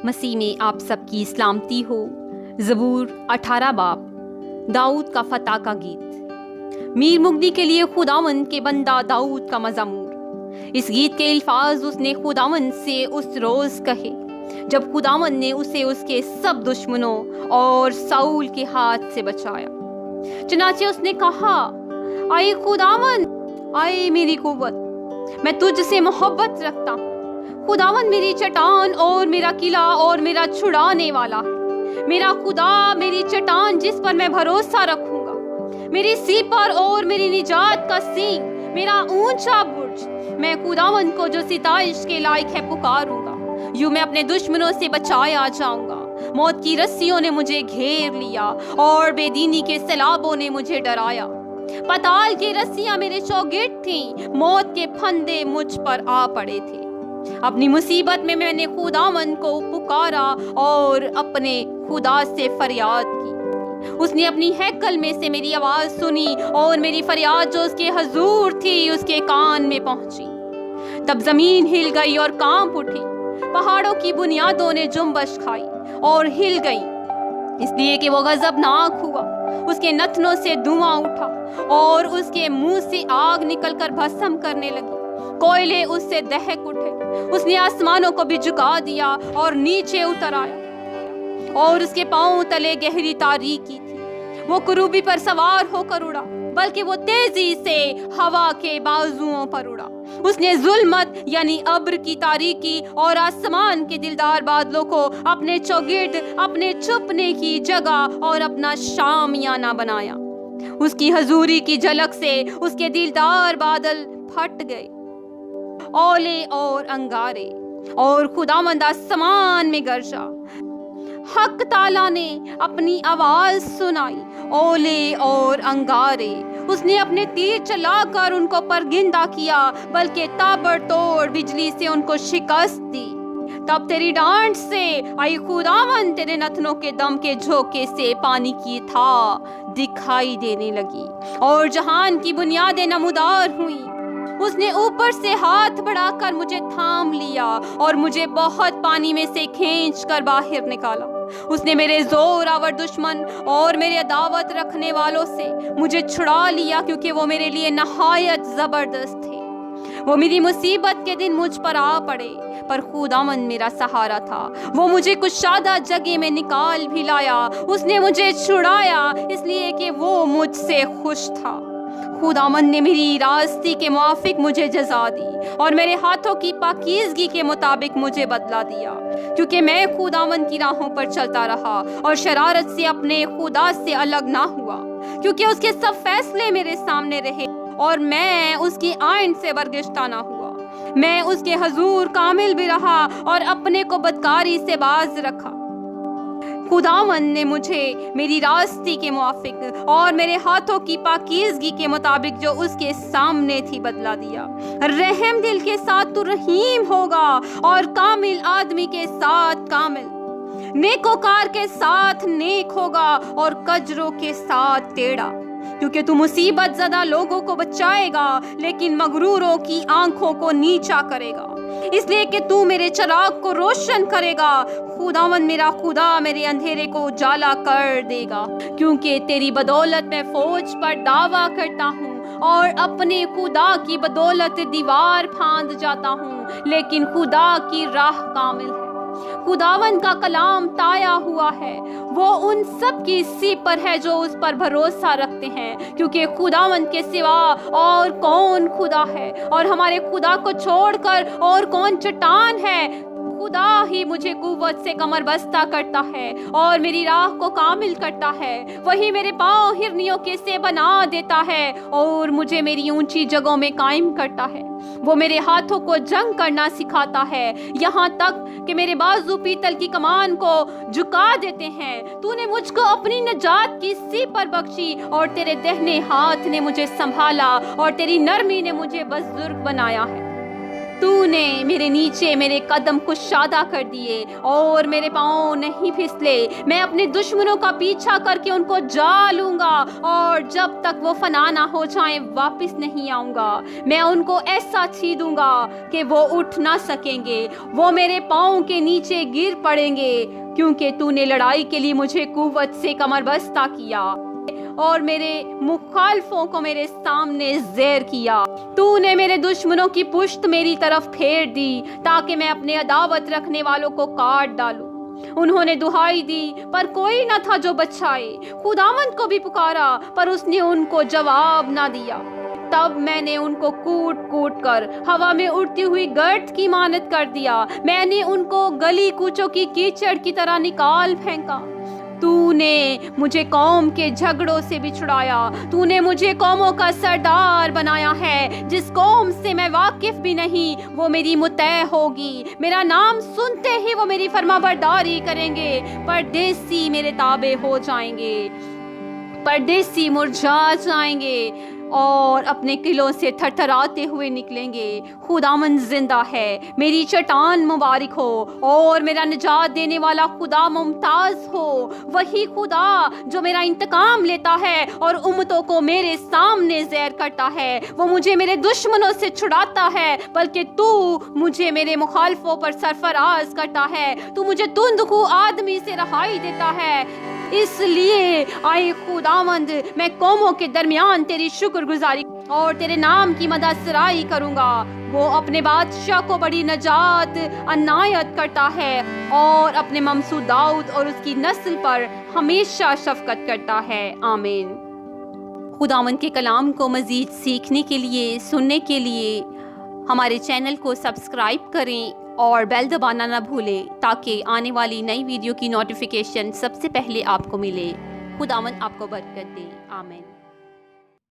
مسیح میں آپ سب کی سلامتی ہو۔ زبور 18 باب، داؤد کا فتح کا گیت۔ میر مغنی کے لیے خداوند کے بندہ داؤد کا مزمور۔ اس گیت کے الفاظ اس نے خداوند سے اس روز کہے جب خداوند نے اسے اس کے سب دشمنوں اور ساؤل کے ہاتھ سے بچایا۔ چنانچہ اس نے کہا، اے خداوند، اے میری قوت، میں تجھ سے محبت رکھتا ہوں۔ خداوند میری چٹان اور میرا قلعہ اور میرا چھڑانے والا ہے، میرا خدا، میری چٹان جس پر میں بھروسہ رکھوں گا، میری سیپر اور میری نجات کا سینگ، میرا اونچا برج۔ میں خداوند کو جو ستائش کے لائق ہے پکاروں گا۔ یوں میں اپنے دشمنوں سے بچایا جاؤں گا۔ موت کی رسیوں نے مجھے گھیر لیا اور بے دینی کے سیلابوں نے مجھے ڈرایا۔ پتال کی رسیاں میرے چوگرد تھیں، موت کے پھندے مجھ پر آ پڑے تھے۔ اپنی مصیبت میں نے خداوند کو پکارا اور اپنے خدا سے فریاد کی۔ اس نے اپنی ہیکل میں سے میری آواز سنی اور میری فریاد جو اس کے حضور تھی اس کے کان میں پہنچی۔ تب زمین ہل گئی اور کانپ اٹھی، پہاڑوں کی بنیادوں نے جنبش کھائی اور ہل گئی، اس لیے کہ وہ غضبناک ہوا۔ اس کے نتنوں سے دھواں اٹھا اور اس کے منہ سے آگ نکل کر بھسم کرنے لگی۔ کوئلے اس سے دہک اٹھے۔ اس نے آسمانوں کو بھی جھکا دیا اور نیچے اتر آیا، اور اس کے پاؤں تلے گہری تاریکی تھی۔ وہ کروبی پر سوار ہو کر اڑا، بلکہ وہ تیزی سے ہوا کے بازوؤں پر اڑا۔ اس نے ظلمت یعنی ابر کی تاریکی اور آسمان کے دلدار بادلوں کو اپنے چوگرد، اپنے چھپنے کی جگہ اور اپنا شامیانہ بنایا۔ اس کی حضوری کی جھلک سے اس کے دلدار بادل پھٹ گئے، اولے اور انگارے، اور خداوند آسمان میں گرجا۔ حق تعالیٰ نے اپنی آواز سنائی، اولے اور انگارے۔ اس نے اپنے تیر چلا کر ان کو پرگندہ کیا، بلکہ تابڑ توڑ بجلی سے ان کو شکست دی۔ تب تیری ڈانٹ سے، اے خداوند، تیرے نتنوں کے دم کے جھونکے سے پانی کی تھا دکھائی دینے لگی، اور جہان کی بنیادیں نمودار ہوئیں۔ اس نے اوپر سے ہاتھ بڑھا کر مجھے تھام لیا اور مجھے بہت پانی میں سے کھینچ کر باہر نکالا۔ اس نے میرے زور آور دشمن اور میرے عداوت رکھنے والوں سے مجھے چھڑا لیا، کیونکہ وہ میرے لیے نہایت زبردست تھے۔ وہ میری مصیبت کے دن مجھ پر آ پڑے، پر خداوند میرا سہارا تھا۔ وہ مجھے کشادہ جگہ میں نکال بھی لایا۔ اس نے مجھے چھڑایا اس لیے کہ وہ مجھ سے خوش تھا۔ خداوند نے میری راستی کے موافق مجھے جزا دی اور میرے ہاتھوں کی پاکیزگی کے مطابق مجھے بدلہ دیا، کیونکہ میں خداوند کی راہوں پر چلتا رہا اور شرارت سے اپنے خدا سے الگ نہ ہوا، کیونکہ اس کے سب فیصلے میرے سامنے رہے اور میں اس کی آئین سے برگشتہ نہ ہوا۔ میں اس کے حضور کامل بھی رہا اور اپنے کو بدکاری سے باز رکھا۔ خداوند نے مجھے میری راستی کے موافق اور میرے ہاتھوں کی پاکیزگی کے مطابق جو اس کے سامنے تھی بدلہ دیا۔ رحم دل کے ساتھ تو رحیم ہوگا اور کامل آدمی کے ساتھ کامل، نیکوکار کے ساتھ نیک ہوگا اور کجروں کے ساتھ ٹیڑھا، کیونکہ تو مصیبت زدہ لوگوں کو بچائے گا لیکن مغروروں کی آنکھوں کو نیچا کرے گا، اس لیے کہ تو میرے چراغ کو روشن کرے گا۔ خداوند میرا خدا میرے اندھیرے کو اجالا کر دے گا، کیونکہ تیری بدولت میں فوج پر دعویٰ کرتا ہوں اور اپنے خدا کی بدولت دیوار پھاند جاتا ہوں، لیکن خدا کی راہ کامل ہے۔ خداوند کا کلام تایا ہوا ہے، وہ ان سب کی سیپر ہے جو اس پر بھروسہ رکھتے ہیں، کیونکہ خداوند کے سوا اور کون خدا ہے، اور ہمارے خدا کو چھوڑ کر اور کون چٹان ہے۔ خدا ہی مجھے قوت سے کمر بستہ کرتا ہے اور میری راہ کو کامل کرتا ہے۔ وہی میرے پاؤں ہرنیوں کے سے بنا دیتا ہے اور مجھے میری اونچی جگہوں میں قائم کرتا ہے۔ وہ میرے ہاتھوں کو جنگ کرنا سکھاتا ہے، یہاں تک کہ میرے بازو پیتل کی کمان کو جھکا دیتے ہیں۔ تو نے مجھ کو اپنی نجات کی سیپر بخشی اور تیرے دہنے ہاتھ نے مجھے سنبھالا اور تیری نرمی نے مجھے بزرگ بنایا ہے۔ تو نے میرے نیچے میرے قدم کشادہ کر دیے اور میرے پاؤں نہیں پھسلے۔ میں اپنے دشمنوں کا پیچھا کر کے ان کو جا لوں گا اور جب تک وہ فنا نہ ہو جائیں واپس نہیں آؤں گا۔ میں ان کو ایسا چھیدوں گا کہ وہ اٹھ نہ سکیں گے، وہ میرے پاؤں کے نیچے گر پڑیں گے، کیونکہ تو نے لڑائی کے لیے مجھے قوت سے کمر بستہ کیا اور میرے مخالفوں کو میرے سامنے زیر کیا۔ تو نے میرے دشمنوں کی پشت میری طرف پھیر دی تاکہ میں اپنے عداوت رکھنے والوں کو کاٹ ڈالوں۔ انہوں نے دہائی دی پر کوئی نہ تھا جو بچائے، خداوند کو بھی پکارا پر اس نے ان کو جواب نہ دیا۔ تب میں نے ان کو کوٹ کوٹ کر ہوا میں اڑتی ہوئی گرد کی مانند کر دیا۔ میں نے ان کو گلی کوچوں کی کیچڑ کی طرح نکال پھینکا۔ تو نے مجھے قوم کے جھگڑوں سے بھی چھڑایا۔ تو نے مجھے قوموں کا سردار بنایا ہے۔ جس قوم سے میں واقف بھی نہیں وہ میری مطیع ہوگی۔ میرا نام سنتے ہی وہ میری فرما برداری کریں گے۔ پردیسی میرے تابع ہو جائیں گے، پردیسی مرجھا جائیں گے اور اپنے قلعوں سے تھر تھراتے ہوئے نکلیں گے۔ خداوند زندہ ہے، میری چٹان مبارک ہو اور میرا نجات دینے والا خدا ممتاز ہو۔ وہی خدا جو میرا انتقام لیتا ہے اور امتوں کو میرے سامنے زیر کرتا ہے۔ وہ مجھے میرے دشمنوں سے چھڑاتا ہے، بلکہ تو مجھے میرے مخالفوں پر سرفراز کرتا ہے۔ تو مجھے تندخو آدمی سے رہائی دیتا ہے۔ اس لیے آئے خداوند، میں قوموں کے درمیان تیری شکر گزاری اور تیرے نام کی مدح سرائی کروں گا۔ وہ اپنے بادشاہ کو بڑی نجات عنایت کرتا ہے اور اپنے ممسو داؤد اور اس کی نسل پر ہمیشہ شفقت کرتا ہے۔ آمین۔ خداوند کے کلام کو مزید سیکھنے کے لیے، سننے کے لیے ہمارے چینل کو سبسکرائب کریں اور بیل دبانا نہ بھولیں تاکہ آنے والی نئی ویڈیو کی نوٹیفیکیشن سب سے پہلے آپ کو ملے۔ خداوند آپ کو برکت دے۔ آمین۔